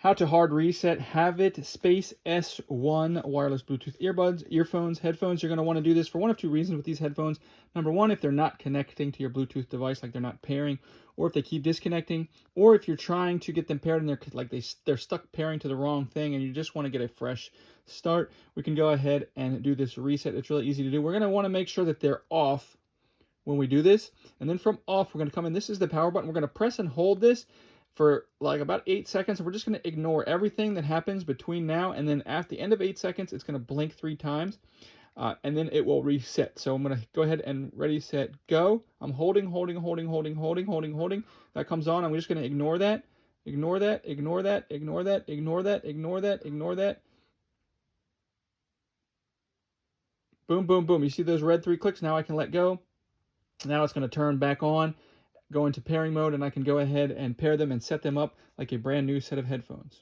How to hard reset Havit Space S1 wireless Bluetooth earbuds, earphones, headphones. You're going to want to do this for one of two reasons with these headphones. Number one, if they're not connecting to your Bluetooth device, like they're not pairing, or if they keep disconnecting, or if you're trying to get them paired and they're stuck pairing to the wrong thing and you just want to get a fresh start, we can go ahead and do this reset. It's really easy to do. We're going to want to make sure that they're off when we do this, and then from off, we're going to come in. This is the power button. We're going to press and hold this for like about 8 seconds, and we're just going to ignore everything that happens between now and then. At the end of 8 seconds, it's going to blink 3 times, and then it will reset. So I'm going to go ahead and ready, set, go. I'm holding. That comes on. I'm just going to ignore that. Ignore that. Boom, boom, boom. You see those red 3 clicks? Now I can let go. Now it's going to turn back on, go into pairing mode, and I can go ahead and pair them and set them up like a brand new set of headphones.